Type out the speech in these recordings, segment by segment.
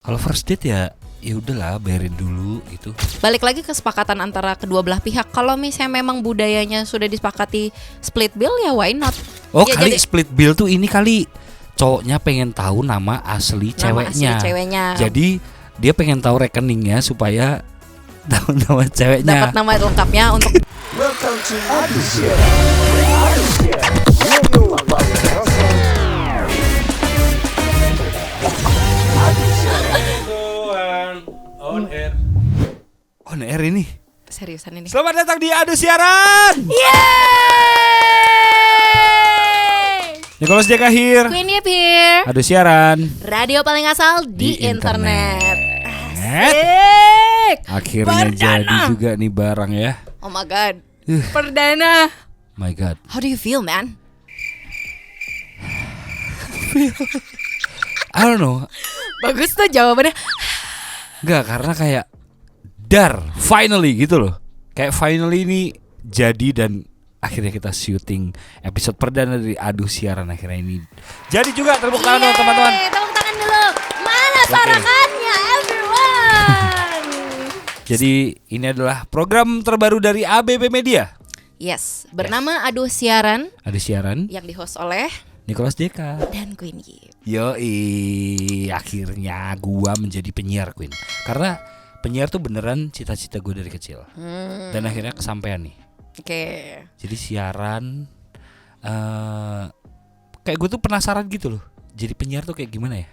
Kalau first date ya udahlah bayarin dulu gitu. Balik lagi kesepakatan antara kedua belah pihak. Kalau misalnya memang budayanya sudah disepakati split bill ya why not? Oh Ya, kali jadi- split bill tuh ini kali cowoknya pengen tahu nama asli ceweknya. Jadi dia pengen tahu rekeningnya supaya tahu nama ceweknya. dapat nama lengkapnya untuk Welcome to Adusia. Radio On air ini. seriusan ini. Selamat datang di Adu Siaran. Yeay! Nicholas Dekahir. Queen Yip here. Adu Siaran Radio paling asal di internet. Asik. Akhirnya Perdana. jadi juga nih barang ya. Oh my god. Perdana. My God. How do you feel, man? I don't know. Bagus tuh jawabannya. Enggak, karena kayak finally gitu loh. Kayak finally ini jadi dan akhirnya kita syuting episode perdana dari Adu Siaran akhirnya ini. Jadi juga tepuk tangan dong teman-teman. Tepuk tangan dulu. Mana sorakannya, everyone? Jadi ini adalah program terbaru dari ABB Media. Yes, bernama Adu Siaran Adu Siaran yang di-host oleh Nicholas Deka. dan Queen Yip. Yoi, akhirnya gua menjadi penyiar, Queen. Karena penyiar tuh beneran cita-cita gue dari kecil. Dan akhirnya kesampaian nih. Oke. Jadi siaran kayak gue tuh penasaran gitu loh. Jadi penyiar tuh kayak gimana ya?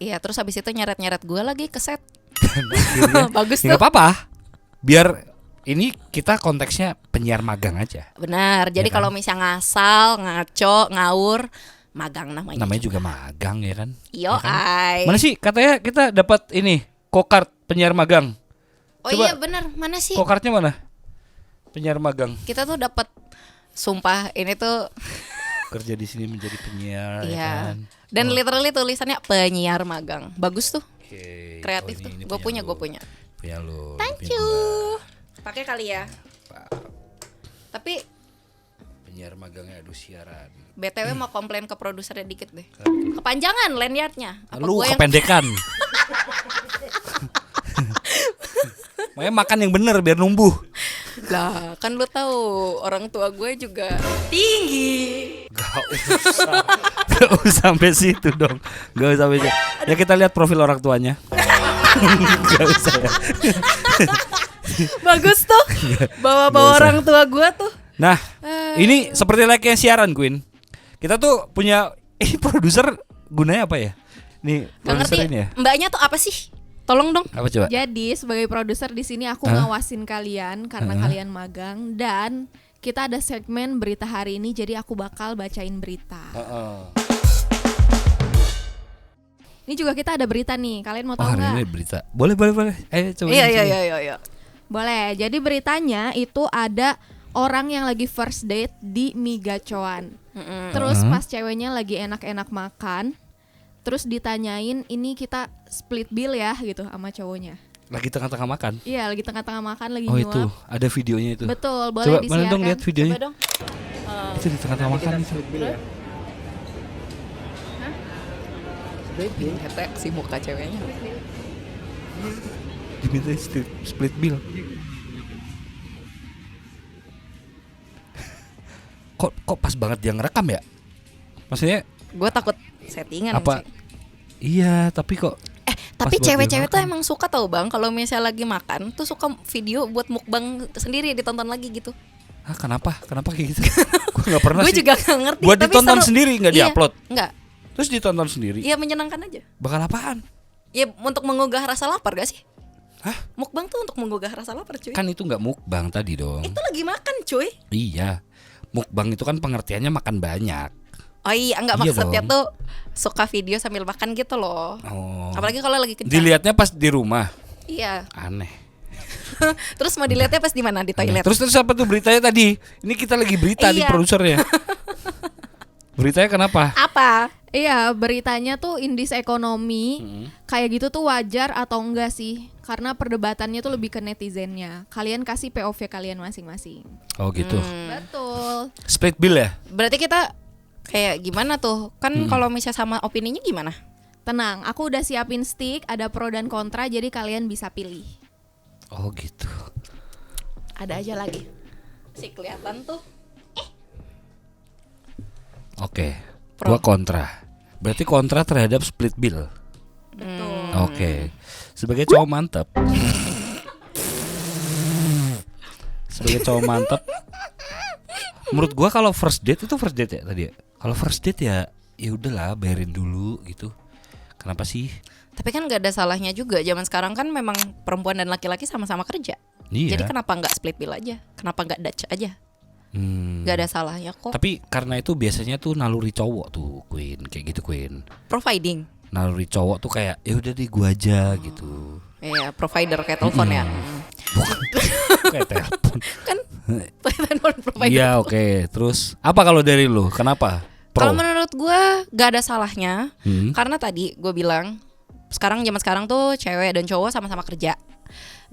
Iya, terus habis itu nyeret-nyeret gue lagi ke set. Dan akhirnya Bagus ya tuh. nggak apa-apa. Biar ini kita konteksnya penyiar magang aja. Benar. Jadi Ya kan? kalau misalnya ngasal, ngaco, ngawur, magang namanya. Namanya juga magang ya kan? Yo, Ya kan? ai. Mana sih katanya kita dapat ini kokart penyiar magang. Oh Coba. iya benar. Mana sih? Kokartnya mana? Penyiar magang. Kita tuh dapat sumpah ini tuh Kerja di sini menjadi penyiar ya iya. kan? Dan Oh. literally tulisannya penyiar magang. Bagus tuh. Oke. Kreatif Oh, tuh. ini Gue punya, lu. gue punya. Punya lu. Thank punya you. gua. Pakai kali ya. Tapi Penyiar magangnya Adu Siaran. BTW mau komplain ke produsernya dikit deh. Kepanjangan lanyardnya. Apa Lu gua yang kependekan. Makanya makan yang bener biar numbuh. lah kan lu tahu orang tua gue juga tinggi. Gak usah sampai situ dong. Gak usah sampai situ. Ya kita lihat profil orang tuanya. Gak usah ya. Bagus tuh. Bawa-bawa Nggak usah. orang tua gue tuh. Nah, ini seperti layaknya siaran, Queen. Kita tuh punya produser gunanya apa ya? Nih, Gak ngerti. produser ini ya. Mbaknya tuh apa sih? Tolong dong. Apa coba? Jadi sebagai produser di sini aku Hah? ngawasin kalian karena Hah? kalian magang dan kita ada segmen berita hari ini jadi aku bakal bacain berita. Ini juga kita ada berita nih. Kalian mau Oh, tahu hari nggak? ini berita. Boleh. Ayo coba. Iya sini. iya. Boleh. Jadi beritanya itu ada orang yang lagi first date di mie gacoan. Terus pas ceweknya lagi enak-enak makan, terus ditanyain ini kita split bill ya gitu sama cowoknya. Lagi tengah-tengah makan. Iya, lagi tengah-tengah makan lagi Oh nyuap. itu, ada videonya itu. Betul, boleh Coba mana disiarkan. dong lihat videonya. Coba dong. Itu di tengah-tengah makan itu. Hetek si muka ceweknya. Diminta split bill. Kok pas banget dia ngerekam ya? Maksudnya Gue takut settingan apa? sih. Iya, tapi kok Tapi buat cewek-cewek tuh dimakan. emang suka tau bang. Kalau misalnya lagi makan tuh suka video buat mukbang sendiri ditonton lagi gitu. kenapa? Kenapa kayak gitu? Gue nggak pernah Gue sih. juga gak ngerti. Buat tapi ditonton seru. sendiri, nggak Iya, diupload? Nggak. Terus ditonton sendiri. Iya menyenangkan aja. Bakal apaan? Ya untuk menggugah rasa lapar gak sih? Hah? Mukbang tuh untuk menggugah rasa lapar cuy. Kan itu nggak mukbang tadi dong. Itu lagi makan cuy. Iya. Mukbang itu kan pengertiannya makan banyak. Oh iya enggak Iya maksudnya dong. tuh suka video sambil makan gitu loh. Oh. Apalagi kalau lagi kencang. Dilihatnya pas di rumah. Iya. Aneh. Terus mau dilihatnya pas di mana? Di toilet. Terus apa tuh beritanya tadi? Ini kita lagi berita di Iya. produsernya. Beritanya kenapa? Apa? Iya, beritanya tuh indeks ekonomi kayak gitu tuh wajar atau enggak sih? Karena perdebatannya tuh lebih ke netizennya. Kalian kasih POV kalian masing-masing. Oh gitu. Betul. Split bill ya? Berarti kita kayak gimana tuh? Kan kalau misalnya sama opininya gimana? Tenang, aku udah siapin stick, ada pro dan kontra, jadi kalian bisa pilih. Oh gitu. Ada aja lagi. Si kelihatan tuh. Oke. Pro. Gua kontra. Berarti kontra terhadap split bill. Betul. Oke. Sebagai cowok mantap. Sebagai cowok mantap. Menurut gua kalau first date itu first date ya tadi ya. Kalau first date ya udahlah bayarin dulu gitu. Kenapa sih? Tapi kan nggak ada salahnya juga. Zaman sekarang kan memang perempuan dan laki-laki sama-sama kerja. Iya. Jadi kenapa nggak split bill aja? Kenapa nggak Dutch aja? Nggak ada salahnya kok. Tapi karena itu biasanya tuh naluri cowok tuh Queen, kayak gitu Queen. Providing. Naluri cowok tuh kayak ya udah di gua aja gitu. Iya, provider kayak telepon ya. Kayak telepon. Kan telepon provider. Iya, oke. Terus apa kalau dari lu? Kenapa? Pro. Kalau menurut gue gak ada salahnya. Karena tadi gue bilang zaman sekarang tuh cewek dan cowok sama-sama kerja.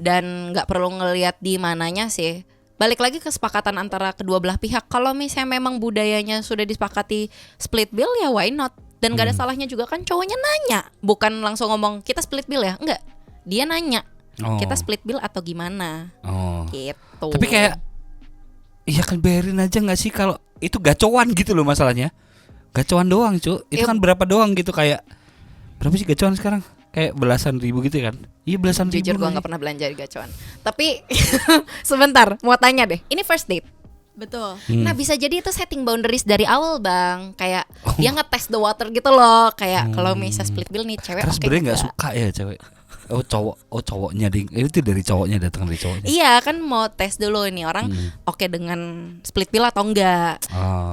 Dan gak perlu ngelihat di mananya sih. Balik lagi kesepakatan antara kedua belah pihak. Kalau misalnya memang budayanya sudah disepakati split bill ya why not. Dan gak ada salahnya juga kan cowoknya nanya. Bukan langsung ngomong kita split bill ya. Enggak, dia nanya kita split bill atau gimana gitu. Tapi kayak iya kan bayarin aja gak sih kalau itu gacoan gitu loh masalahnya. Gacoan doang cu. Itu kan berapa doang gitu kayak. Berapa sih gacoan sekarang? Kayak belasan ribu gitu kan. Iya belasan ribu. Jujur gue gak pernah belanja di gacoan. Tapi sebentar mau tanya deh. Ini first date. Betul. Nah bisa jadi itu setting boundaries dari awal bang. Kayak dia ngetes the water gitu loh. Kayak kalau misalnya split bill nih cewek Terus oke sebenarnya nggak nggak? suka ya cewek. Cowoknya ding. Itu dari cowoknya datang dari cowoknya. Iya kan mau tes dulu ini orang oke dengan split bill atau enggak.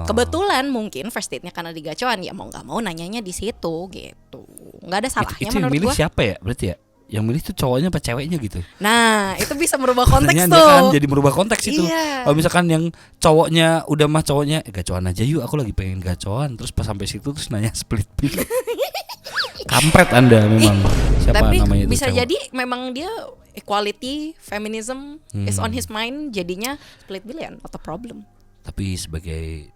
Kebetulan mungkin first date-nya karena di gacoan ya mau nggak mau nanyanya di situ gitu. Nggak ada salahnya Itu yang menurut milih gua. siapa ya berarti ya? Yang milih tuh cowoknya apa ceweknya gitu. Nah itu bisa merubah konteks Pertanyaannya tuh. kan jadi merubah konteks itu. Iya. Kalau misalkan yang cowoknya udah mah cowoknya gacoan aja yuk, aku lagi pengen gacoan, terus pas sampai situ terus nanya split bill. Kampret Anda memang. Siapa Tapi namanya itu bisa cowok? jadi memang dia equality, feminism is on his mind, jadinya split bill ya not a problem. Tapi sebagai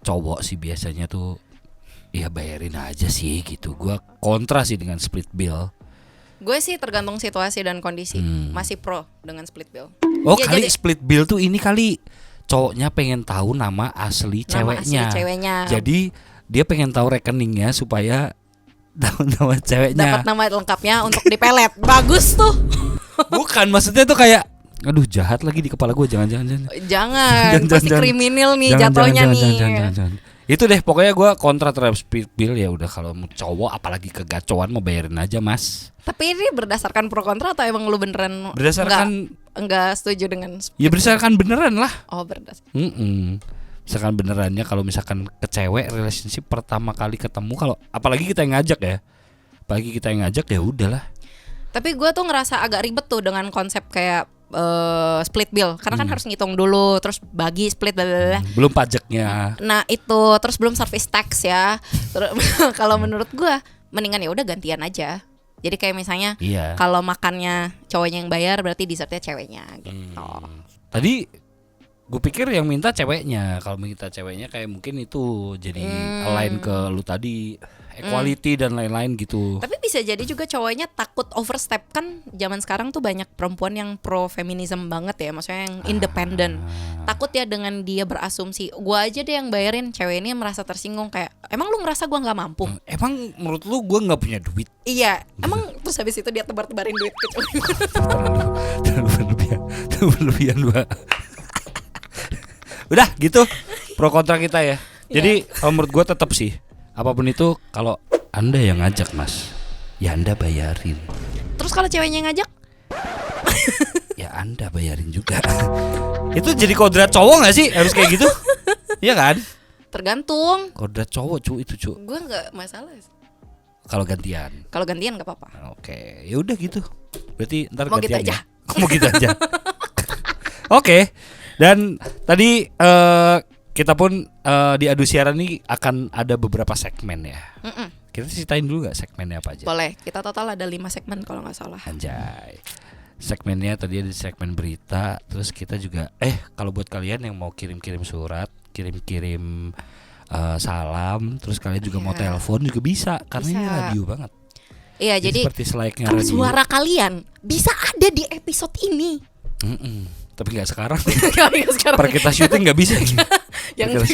cowok sih biasanya tuh ya bayarin aja sih gitu. Gua kontra sih dengan split bill. Gue sih tergantung situasi dan kondisi. Masih pro dengan split bill. Oh Iya, kali jadi- split bill tuh ini kali cowoknya pengen tahu nama asli Nama asli ceweknya. ceweknya. Jadi dia pengen tahu rekeningnya supaya tahu nama ceweknya. Dapat nama lengkapnya untuk dipelet. Bagus tuh. Bukan maksudnya tuh kayak aduh jahat lagi di kepala gue jangan. Jangan, pasti kriminal nih jatuhnya nih. Jangan. Itu deh pokoknya gue kontra terhadap split bill ya udah kalau mau cowok apalagi kegacoan mau bayarin aja mas. Tapi ini berdasarkan pro kontra atau emang lu beneran Berdasarkan enggak setuju dengan ya berdasarkan beneran lah. oh berdasarkan. Misalkan benerannya kalau misalkan ke cewek relationship pertama kali ketemu kalau apalagi kita yang ngajak ya. Apalagi kita yang ngajak ya udahlah. Tapi gue tuh ngerasa agak ribet tuh dengan konsep kayak split bill karena kan harus ngitung dulu terus bagi split bla bla bla. Belum pajaknya. Nah itu terus belum service tax ya. Terus kalau menurut gue mendingan ya udah gantian aja. Jadi kayak misalnya Iya. kalau makannya cowoknya yang bayar berarti dessertnya ceweknya gitu. Tadi gue pikir yang minta ceweknya. Kalau minta ceweknya kayak mungkin itu jadi align ke lu tadi equality dan lain-lain gitu. Tapi bisa jadi juga cowoknya takut overstep kan zaman sekarang tuh banyak perempuan yang pro feminism banget ya, maksudnya yang independen. Takut ya dengan dia berasumsi gua aja deh yang bayarin, cewek ini merasa tersinggung kayak emang lu ngerasa gua nggak mampu? Emang menurut lu gue nggak punya duit? Iya, emang terus habis itu dia tebar-tebarin duit ke cowok. Terlalu berlebihan Mbak. Udah gitu pro kontra kita ya. Jadi kalau menurut gue tetap sih apapun itu kalau Anda yang ngajak mas, ya Anda bayarin. Terus kalau ceweknya yang ngajak? Ya Anda bayarin juga. Itu jadi kodrat cowok gak sih? Harus kayak gitu? Iya kan? Tergantung. Kodrat cowok cu itu cu. Gue nggak masalah. Kalau gantian. Kalau gantian nggak apa-apa. Oke, ya udah gitu. Berarti ntar Mau gitu gantian aja. ya? Mau gitu aja. Oke. Dan tadi kita pun di Adu Siaran ini akan ada beberapa segmen ya. Kita ceritain dulu gak segmennya apa aja? Boleh. Kita total ada 5 segmen kalau nggak salah. Anjay. Segmennya tadi ada segmen berita. Terus kita juga kalau buat kalian yang mau kirim-kirim surat, kirim-kirim salam, terus kalian juga mau Iya. telepon juga bisa karena ini Bisa. radio banget. Iya, jadi seperti selayaknya kan radio. suara kalian bisa ada di episode ini. Tapi nggak sekarang. Kali sekarang. Per kita syuting nggak bisa. Yang-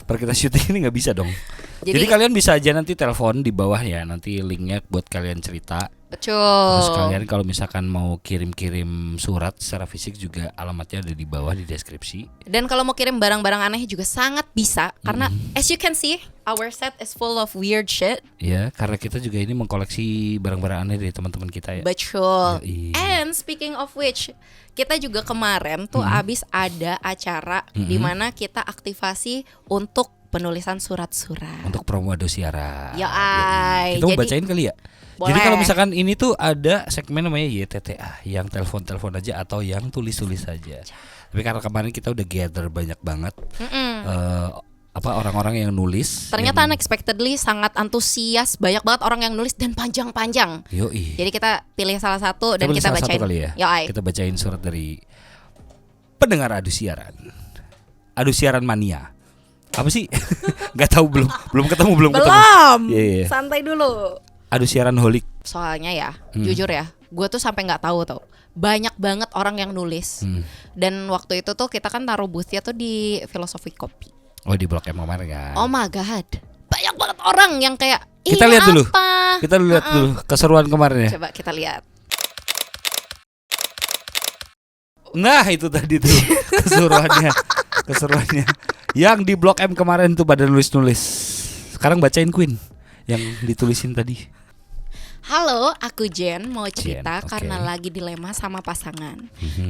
Per kita syuting ini nggak bisa dong. Jadi kalian bisa aja nanti telepon di bawah ya, nanti linknya buat kalian cerita. Terus Betul. kalian kalau misalkan mau kirim-kirim surat secara fisik juga alamatnya ada di bawah di deskripsi. Dan kalau mau kirim barang-barang aneh juga sangat bisa karena as you can see our set is full of weird shit. Ya, karena kita juga ini mengkoleksi barang-barang aneh dari teman-teman kita ya. Betul. Yoi. And speaking of which, kita juga kemarin tuh abis ada acara di mana kita aktivasi untuk penulisan surat-surat. Untuk promo Adosiara. Ya, ay. Kita mau Jadi- bacain kali ya. Boleh. Jadi kalau misalkan ini tuh ada segmen namanya YTTA, yang telepon-telepon aja atau yang tulis-tulis saja. Tapi karena kemarin kita udah gather banyak banget orang-orang yang nulis. Ternyata yang, unexpectedly sangat antusias, banyak banget orang yang nulis dan panjang-panjang. Yoi. Jadi kita pilih salah satu dan pilih kita salah bacain. satu kali ya. Yoi. Kita bacain surat dari pendengar Adu Siaran. Adu Siaran Mania. Apa sih? Gak tahu, belum ketemu. Belum. Iya, iya. Santai dulu. Adu Siaran Holik. Soalnya ya, jujur ya, gue tuh sampai nggak tahu tuh. Banyak banget orang yang nulis. Dan waktu itu tuh kita kan taruh boothnya tuh di Filosofi Kopi. Oh, di Blok M kemarin kan. Oh my god, banyak banget orang yang kayak Kita ini lihat dulu. apa? Kita lihat dulu keseruan kemarin ya. Coba kita lihat. Nah, itu tadi tuh keseruannya. Yang di Blok M kemarin tuh pada nulis-nulis. Sekarang bacain Queen yang ditulisin tadi. Halo, aku Jen mau cerita Jen, oke. karena lagi dilema sama pasangan.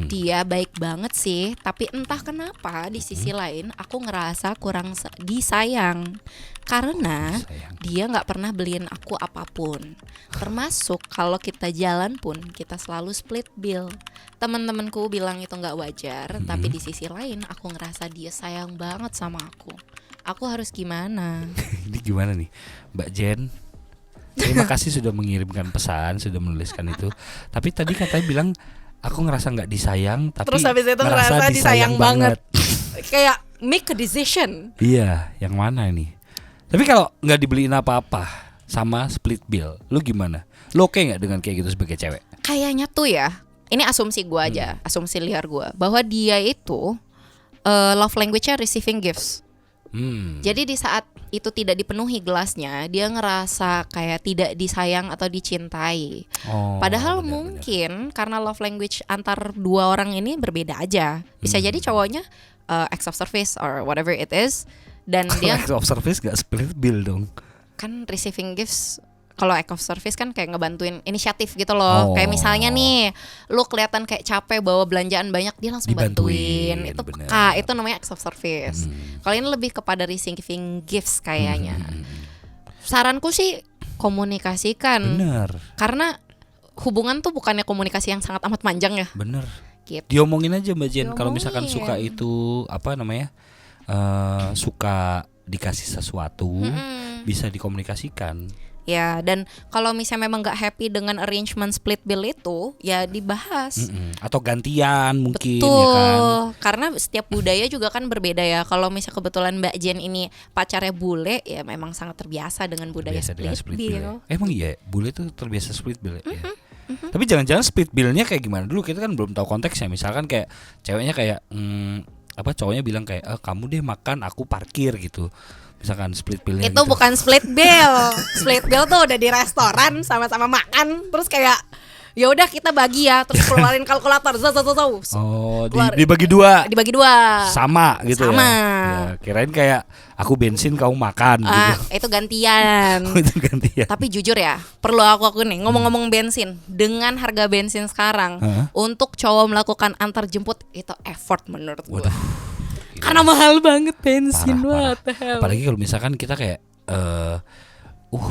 Dia baik banget sih, tapi entah kenapa di sisi lain aku ngerasa kurang disayang. Karena Sayang. dia nggak pernah beliin aku apapun. Termasuk kalau kita jalan pun kita selalu split bill. Temen-temenku bilang itu nggak wajar, tapi di sisi lain aku ngerasa dia sayang banget sama aku. Aku harus gimana? Ini gimana nih, Mbak Jen? Terima kasih sudah mengirimkan pesan, sudah menuliskan itu. Tapi tadi katanya bilang aku ngerasa nggak disayang, tapi Terus habis itu ngerasa disayang banget. Kayak make a decision. Iya, yang mana ini? Tapi kalau nggak dibeliin apa-apa sama split bill, lu gimana? Lu oke nggak dengan kayak gitu sebagai cewek? Kayaknya tuh ya, ini asumsi gue aja, asumsi liar gue, bahwa dia itu love language-nya receiving gifts. Jadi di saat itu tidak dipenuhi gelasnya, dia ngerasa kayak tidak disayang atau dicintai. Oh, Padahal benar-benar. mungkin karena love language antar dua orang ini berbeda aja. Bisa jadi cowoknya acts of service or whatever it is, dan dia Acts of service gak split bill dong. kan receiving gifts. Kalau act of service kan kayak ngebantuin inisiatif gitu loh. Oh. Kayak misalnya nih, lu kelihatan kayak capek bawa belanjaan banyak, dia langsung Dibantuin, bantuin. Itu bener. peka, itu namanya act of service. Kalau ini lebih kepada receiving gifts kayaknya. Saranku sih komunikasikan. Bener, Karena hubungan tuh bukannya komunikasi yang sangat amat panjang ya. bener. Gitu. Diomongin aja Mbak Jen. Kalau misalkan Diomongin. suka itu apa namanya, suka dikasih sesuatu, bisa dikomunikasikan. Ya, dan kalau misalnya memang nggak happy dengan arrangement split bill itu, ya dibahas. Atau gantian mungkin Betul, ya kan. karena setiap budaya juga kan berbeda ya. Kalau misalnya kebetulan Mbak Jen ini pacarnya bule, ya memang sangat terbiasa dengan budaya Biasa dengan split split bill. bill. Emang iya, bule tuh terbiasa split bill ya. Tapi jangan-jangan split billnya kayak gimana dulu, kita kan belum tahu konteksnya. Misalkan kayak ceweknya kayak cowoknya bilang kayak kamu deh makan, aku parkir gitu. Misalkan split billnya Itu gitu. bukan split bill. Split bill tuh udah di restoran sama-sama makan, terus kayak ya udah kita bagi ya, terus keluarin kalkulator. Oh, Keluar. dibagi dua. Dibagi dua. Sama gitu Sama. ya. Kirain kayak aku bensin kamu makan gitu. Itu gantian. Itu gantian. Tapi jujur ya, perlu aku nih ngomong-ngomong bensin, dengan harga bensin sekarang, untuk cowok melakukan antar jemput itu effort menurut gue. Karena mahal banget bensin, Parah, what the hell. Apalagi kalau misalkan kita kayak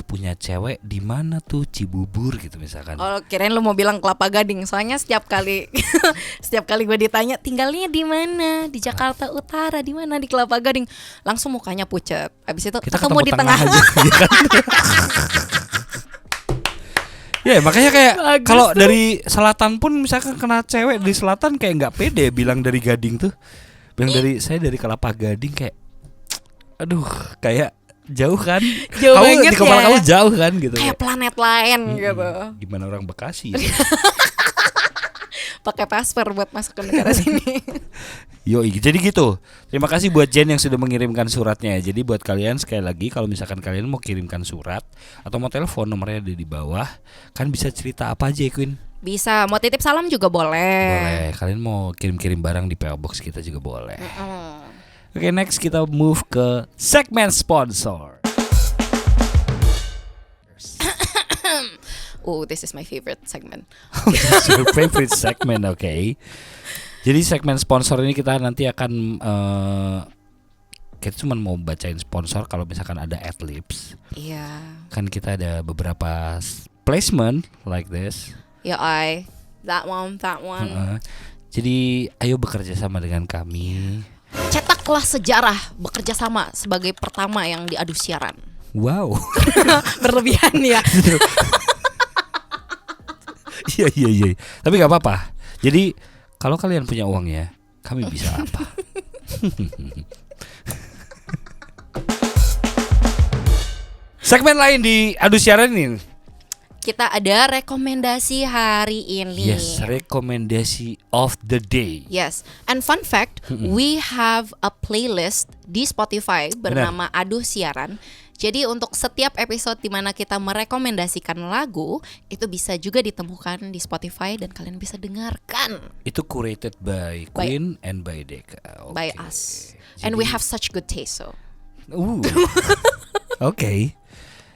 punya cewek di mana tuh Cibubur gitu misalkan. Oh, kirain lu mau bilang Kelapa Gading. Soalnya setiap kali gue ditanya tinggalnya di mana, di Jakarta Utara, di mana, di Kelapa Gading, langsung mukanya pucet. Habis itu Kita ketemu di tengah. aja. Iya kan? Ya makanya kayak Bagus kalau tuh. dari selatan pun misalkan kena cewek di selatan kayak nggak pede bilang dari Gading tuh. Bilang saya dari Kelapa Gading kayak Aduh, kayak jauh kan? Jauh kamu banget di kepala ya. kamu jauh kan gitu. Kayak planet lain gitu. Gimana orang Bekasi? Ya? Pakai paspor buat masuk ke negara sini. Yoi, jadi gitu. Terima kasih buat Jen yang sudah mengirimkan suratnya. Jadi buat kalian sekali lagi kalau misalkan kalian mau kirimkan surat atau mau telepon, nomornya ada di bawah. Kan bisa cerita apa aja ya, Queen? Bisa, mau titip salam juga boleh. Boleh. Kalian mau kirim-kirim barang di PO Box kita juga boleh. Oke, next kita move ke segmen sponsor. Oh, this is my favorite segment. It's your favorite segment, okay. Jadi segmen sponsor ini kita nanti akan kita cuma mau bacain sponsor kalau misalkan ada adlibs. Iya. Kan kita ada beberapa placement like this. Ya, that one. Jadi ayo bekerja sama dengan kami. Cetaklah sejarah bekerja sama sebagai pertama yang diadu siaran. Wow. Berlebihan ya. Iya. Tapi nggak apa-apa. Jadi kalau kalian punya uangnya, kami bisa apa? Segmen lain di adu siaran ini. Kita ada rekomendasi hari ini. Yes, rekomendasi of the day. Yes, and fun fact, we have a playlist di Spotify bernama Aduh Siaran. Jadi untuk setiap episode di mana kita merekomendasikan lagu, itu bisa juga ditemukan di Spotify dan kalian bisa dengarkan. Itu curated by Queen and by Deka. By us. And we have such good taste, so. Oke.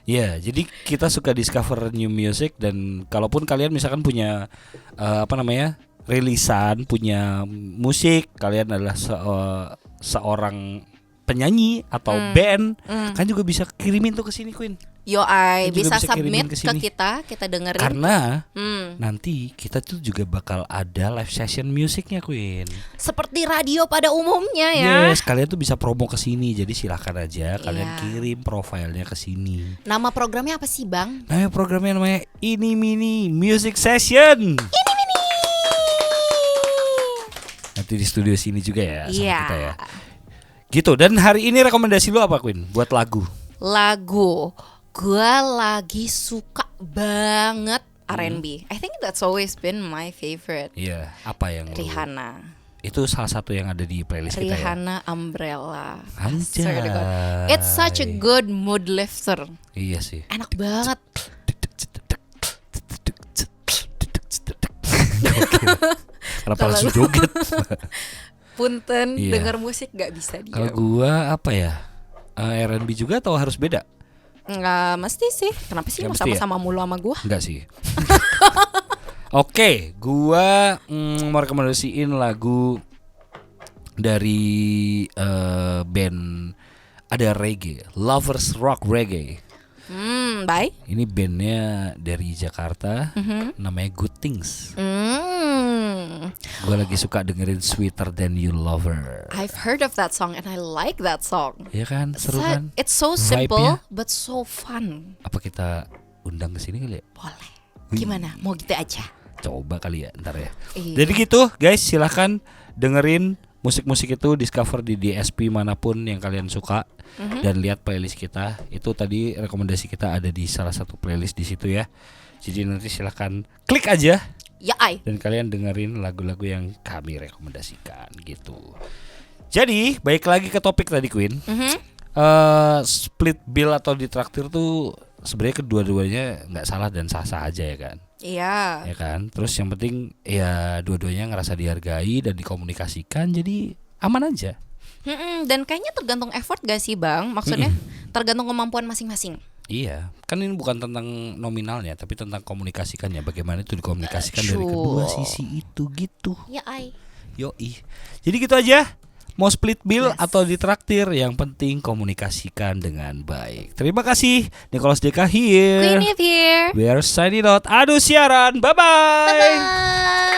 Ya, jadi kita suka discover new music dan kalaupun kalian misalkan punya rilisan, punya musik, kalian adalah seorang penyanyi atau band, kan juga bisa kirimin tuh ke sini, Queen. Bisa submit ke kita dengerin. Karena nanti kita tuh juga bakal ada live session musiknya, Queen. Seperti radio pada umumnya ya. Yes, kalian tuh bisa promo ke sini. Jadi silakan aja kalian kirim profilnya ke sini. Nama programnya apa sih, Bang? Nama programnya namanya Ini Mini Music Session. Ini Mini. Nanti di studio sini juga ya sama kita ya. Gitu. Dan hari ini rekomendasi lu apa, Queen? Buat lagu. Gue lagi suka banget R&B. I think that's always been my favorite. Iya, apa yang Rihanna. Itu salah satu yang ada di playlist kita ya. Rihanna Umbrella. Anjay. It's such a good mood lifter. Iya sih. Enak banget. Kenapa langsung joget? Punten, denger musik gak bisa diam. Kalau gua apa ya? R&B juga atau harus beda? Nggak mesti sih. Kenapa sih sama-sama mulu sama gua? Enggak sih. Oke, gua mau rekomendasiin lagu dari band ada reggae, Lovers Rock Reggae. Bye. Ini bandnya dari Jakarta, namanya Good Things. Gue lagi suka dengerin Sweeter Than You Lover. I've heard of that song and I like that song. Iya kan, seru kan? It's so simple Vibe-nya. but so fun. Apa kita undang ke sini kali ya? Boleh. Gimana? Mau gitu aja? Coba kali ya, ntar ya. Iya. Jadi gitu, guys, silahkan dengerin musik-musik itu, discover di DSP manapun yang kalian suka, dan lihat playlist kita. Itu tadi rekomendasi kita ada di salah satu playlist di situ ya. Jadi nanti silahkan klik aja. Ya, Dan kalian dengerin lagu-lagu yang kami rekomendasikan gitu. Jadi balik lagi ke topik tadi, Queen. Split bill atau ditraktir tuh sebenarnya kedua-duanya nggak salah dan sah-sah aja ya kan. Iya. Ya kan. Terus yang penting ya dua-duanya ngerasa dihargai dan dikomunikasikan, jadi aman aja. Dan kayaknya tergantung effort gak sih, Bang? Maksudnya tergantung kemampuan masing-masing. Iya, kan ini bukan tentang nominalnya, tapi tentang komunikasikannya. Bagaimana itu dikomunikasikan dari kedua sisi itu gitu. Ya, Yoi. Jadi gitu aja. Mau split bill atau ditraktir, yang penting komunikasikan dengan baik. Terima kasih. Nicholas Deka here. Queen here. We are signing out. Aduh siaran. Bye-bye. Bye-bye.